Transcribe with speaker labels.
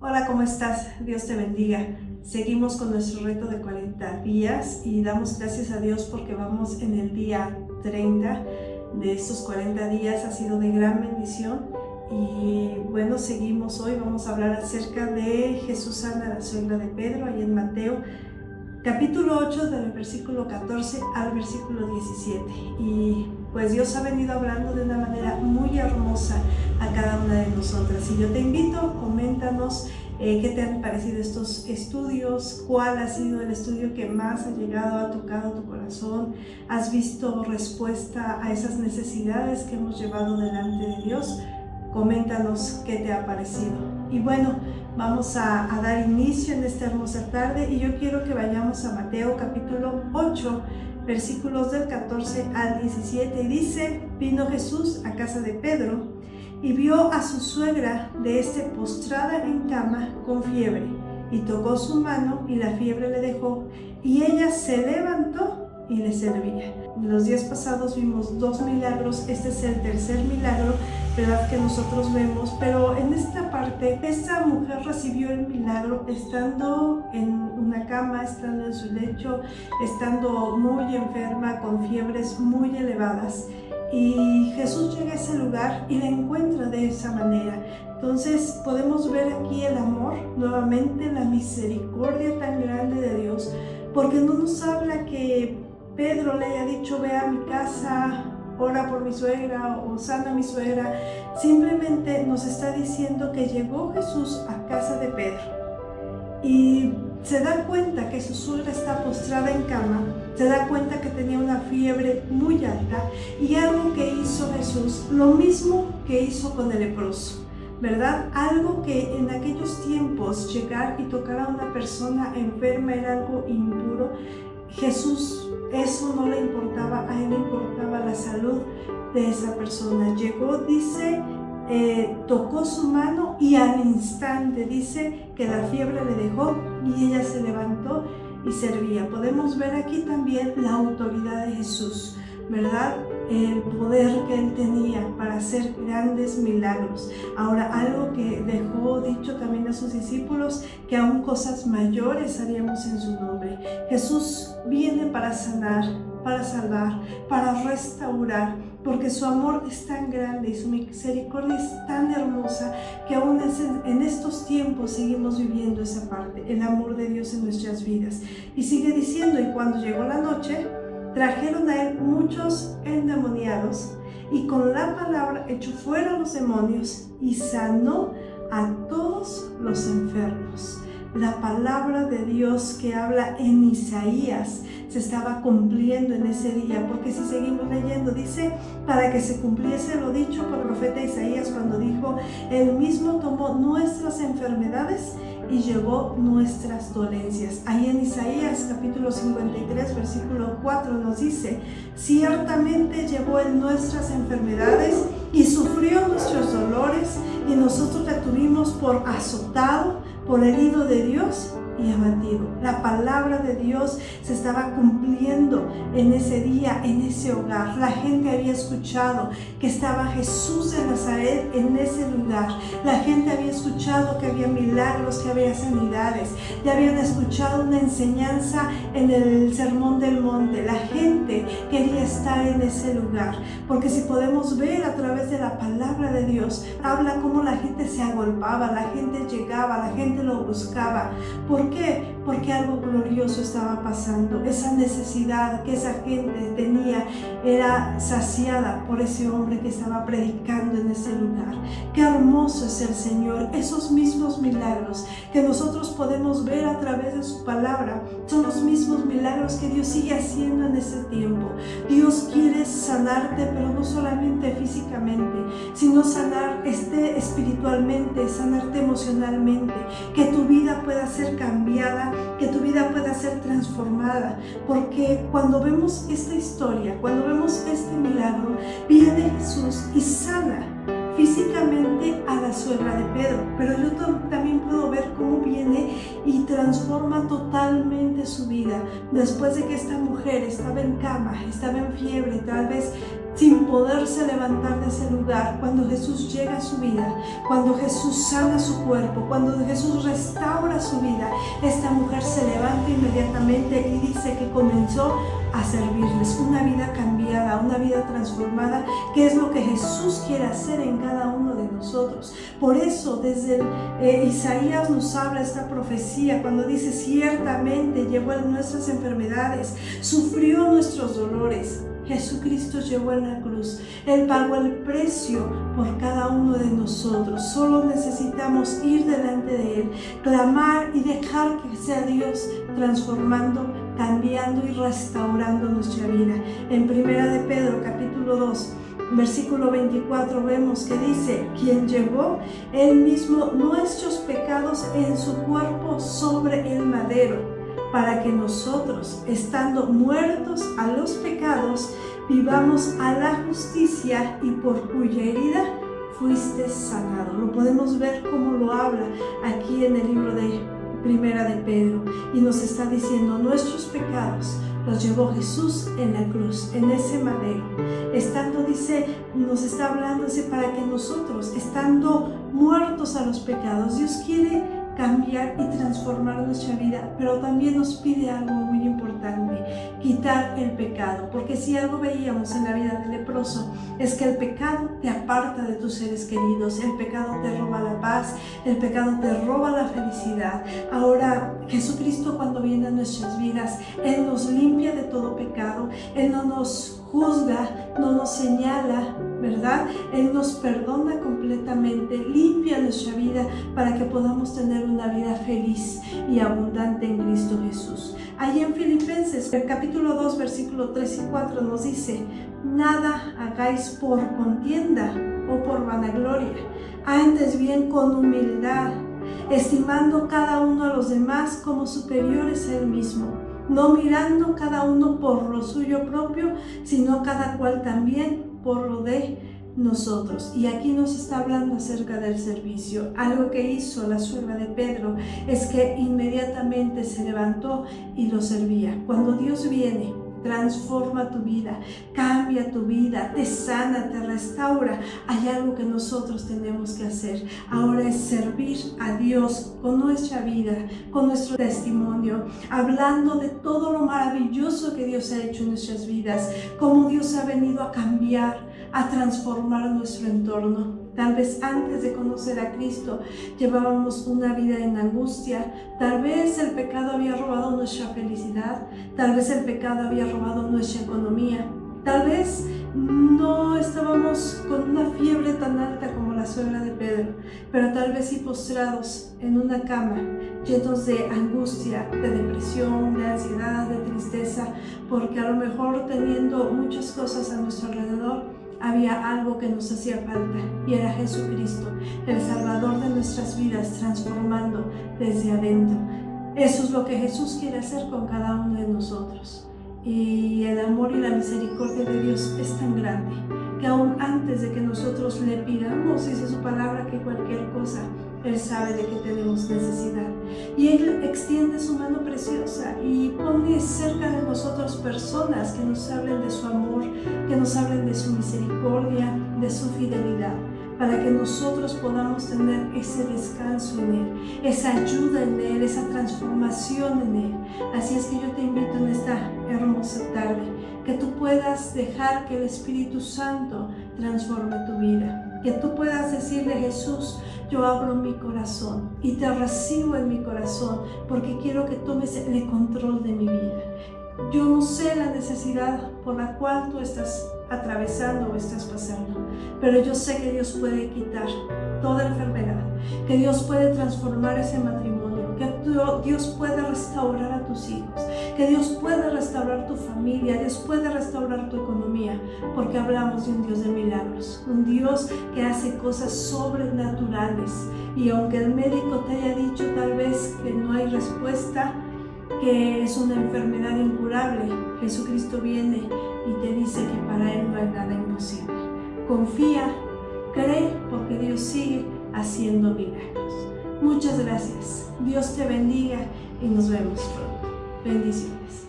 Speaker 1: Hola, ¿cómo estás? Dios te bendiga. Seguimos con nuestro reto de 40 días y damos gracias a Dios porque vamos en el día 30 de estos 40 días. Ha sido de gran bendición y bueno, seguimos hoy. Vamos a hablar acerca de Jesús sana a la suegra de Pedro, ahí en Mateo capítulo 8, del versículo 14 al versículo 17. Y pues Dios ha venido hablando de una manera muy hermosa a cada una de nosotras. Y yo te invito, coméntanos qué te han parecido estos estudios, cuál ha sido el estudio que más ha llegado, ha tocado tu corazón, has visto respuesta a esas necesidades que hemos llevado delante de Dios. Coméntanos qué te ha parecido. Y bueno, vamos a dar inicio en esta hermosa tarde y yo quiero que vayamos a Mateo capítulo 8, versículos del 14 al 17. Y dice: vino Jesús a casa de Pedro y vio a su suegra de postrada en cama con fiebre, y tocó su mano y la fiebre le dejó, y ella se levantó y le servía. Los días pasados vimos 2 milagros, este es el tercer milagro, ¿verdad?, que nosotros vemos, pero en esta parte, esta mujer recibió el milagro estando en una cama, estando en su lecho, estando muy enferma, con fiebres muy elevadas, y Jesús llega a ese lugar y la encuentra de esa manera. Entonces podemos ver aquí el amor, nuevamente la misericordia tan grande de Dios, porque no nos habla que Pedro le haya dicho: ve a mi casa, ora por mi suegra o sana a mi suegra. Simplemente nos está diciendo que llegó Jesús a casa de Pedro y se da cuenta que su suegra está postrada en cama, se da cuenta que tenía una fiebre muy alta, y algo que hizo Jesús, lo mismo que hizo con el leproso, ¿verdad? Algo que en aquellos tiempos llegar y tocar a una persona enferma era algo impuro. Jesús, eso no le importaba, a él le importaba la salud de esa persona. Llegó, dice, tocó su mano y al instante dice que la fiebre le dejó y ella se levantó y servía. Podemos ver aquí también la autoridad de Jesús, ¿verdad? El poder que él tenía para hacer grandes milagros. Ahora, algo que dejó dicho también a sus discípulos, que aún cosas mayores haríamos en su nombre. Jesús viene para sanar, para salvar, para restaurar, porque su amor es tan grande y su misericordia es tan hermosa que aún en estos tiempos seguimos viviendo esa parte, el amor de Dios en nuestras vidas. Y sigue diciendo: y cuando llegó la noche, trajeron a él muchos endemoniados, y con la palabra echó fuera los demonios y sanó a todos los enfermos. La palabra de Dios que habla en Isaías se estaba cumpliendo en ese día, porque si seguimos leyendo, dice: para que se cumpliese lo dicho por el profeta Isaías cuando dijo: él mismo tomó nuestras enfermedades y llevó nuestras dolencias. Ahí en Isaías capítulo 53 versículo 4 nos dice: ciertamente llevó él nuestras enfermedades y sufrió nuestros dolores, y nosotros la tuvimos por azotado, por herido de Dios y abatido. La palabra de Dios se estaba cumpliendo en ese día, en ese hogar. La gente había escuchado que estaba Jesús de Nazaret en ese lugar. La gente había escuchado que había milagros, que había sanidades. Ya habían escuchado una enseñanza en el Sermón del Monte. La gente quería estar en ese lugar, porque si podemos ver a través de la palabra de Dios, habla cómo la gente se agolpaba, la gente llegaba, la gente lo buscaba. ¿Por qué? Porque algo glorioso estaba pasando. Esa necesidad que esa gente tenía era saciada por ese hombre que estaba predicando en ese lugar. Qué hermoso es el Señor. Esos mismos milagros que nosotros podemos ver a través de su palabra son los mismos milagros que Dios sigue haciendo en ese tiempo. Dios quiere sanarte, pero no solamente físicamente, sino sanarte espiritualmente, sanarte emocionalmente, que tu vida pueda ser cambiada, que tu vida pueda ser transformada, porque cuando vemos esta historia, cuando vemos este milagro, viene Jesús y sana físicamente a la suegra de Pedro, pero yo también puedo ver cómo viene y transforma totalmente su vida. Después de que esta mujer estaba en cama, estaba en fiebre, tal vez sin poderse levantar de ese lugar, cuando Jesús llega a su vida, cuando Jesús sana su cuerpo, cuando Jesús restaura su vida, esta mujer se levanta inmediatamente y dice que comenzó a servirles, una vida cambiada, una vida transformada, que es lo que Jesús quiere hacer en cada uno de nosotros. Por eso desde Isaías nos habla esta profecía cuando dice: ciertamente llevó nuestras enfermedades, sufrió nuestros dolores. Jesucristo llevó en la cruz, Él pagó el precio por cada uno de nosotros. Solo necesitamos ir delante de Él, clamar y dejar que sea Dios transformando, cambiando y restaurando nuestra vida. En Primera de Pedro, capítulo 2, versículo 24, vemos que dice: quien llevó Él mismo nuestros pecados en su cuerpo sobre el madero, para que nosotros, estando muertos a los pecados, vivamos a la justicia, y por cuya herida fuiste sanado. Lo podemos ver como lo habla aquí en el libro de Primera de Pedro, y nos está diciendo: nuestros pecados los llevó Jesús en la cruz, en ese madero. Estando, dice, nos está hablando para que nosotros, estando muertos a los pecados, Dios quiere cambiar y transformar nuestra vida, pero también nos pide algo muy importante: quitar el pecado. Porque si algo veíamos en la vida del leproso, es que el pecado te aparta de tus seres queridos, el pecado te roba la paz, el pecado te roba la felicidad. Ahora Jesucristo, cuando viene a nuestras vidas, Él nos limpia de todo pecado, Él no nos juzga, no nos señala, ¿verdad? Él nos perdona completamente, limpia nuestra vida para que podamos tener una vida feliz y abundante en Cristo Jesús. Allí en Filipenses, el capítulo 2, versículo 3 y 4 nos dice: nada hagáis por contienda o por vanagloria, antes bien con humildad, estimando cada uno a los demás como superiores a él mismo, no mirando cada uno por lo suyo propio, sino cada cual también por lo de nosotros. Y aquí nos está hablando acerca del servicio. Algo que hizo la suegra de Pedro es que inmediatamente se levantó y lo servía. Cuando Dios viene, transforma tu vida, cambia tu vida, te sana, te restaura, hay algo que nosotros tenemos que hacer. Ahora es servir a Dios con nuestra vida, con nuestro testimonio, hablando de todo lo maravilloso que Dios ha hecho en nuestras vidas, cómo Dios ha venido a cambiar, a transformar nuestro entorno. Tal vez antes de conocer a Cristo llevábamos una vida en angustia. Tal vez el pecado había robado nuestra felicidad. Tal vez el pecado había robado nuestra economía. Tal vez no estábamos con una fiebre tan alta como la suegra de Pedro, pero tal vez sí postrados en una cama, llenos de angustia, de depresión, de ansiedad, de tristeza, porque a lo mejor teniendo muchas cosas a nuestro alrededor, había algo que nos hacía falta, y era Jesucristo, el Salvador de nuestras vidas, transformando desde adentro. Eso es lo que Jesús quiere hacer con cada uno de nosotros. Y el amor y la misericordia de Dios es tan grande que aún antes de que nosotros le pidamos, dice su palabra, que cualquier cosa, Él sabe de qué tenemos necesidad. Y Él extiende su mano preciosa y pone cerca de nosotros personas que nos hablen de su amor, que nos hablen de su misericordia, de su fidelidad, para que nosotros podamos tener ese descanso en Él, esa ayuda en Él, esa transformación en Él. Así es que yo te invito en esta hermosa tarde, que tú puedas dejar que el Espíritu Santo transforme tu vida, que tú puedas decirle: Jesús, yo abro mi corazón y te recibo en mi corazón, porque quiero que tomes el control de mi vida. Yo no sé la necesidad por la cual tú estás atravesando o estás pasando, pero yo sé que Dios puede quitar toda enfermedad, que Dios puede transformar ese matrimonio, que Dios puede restaurar a tus hijos, que Dios puede restaurar tu familia, Dios puede restaurar tu economía, porque hablamos de un Dios de milagros, un Dios que hace cosas sobrenaturales. Y aunque el médico te haya dicho tal vez que no hay respuesta, que es una enfermedad incurable, Jesucristo viene y te dice que para Él no hay nada imposible. Confía, cree, porque Dios sigue haciendo milagros. Muchas gracias. Dios te bendiga y nos vemos pronto. Bendiciones.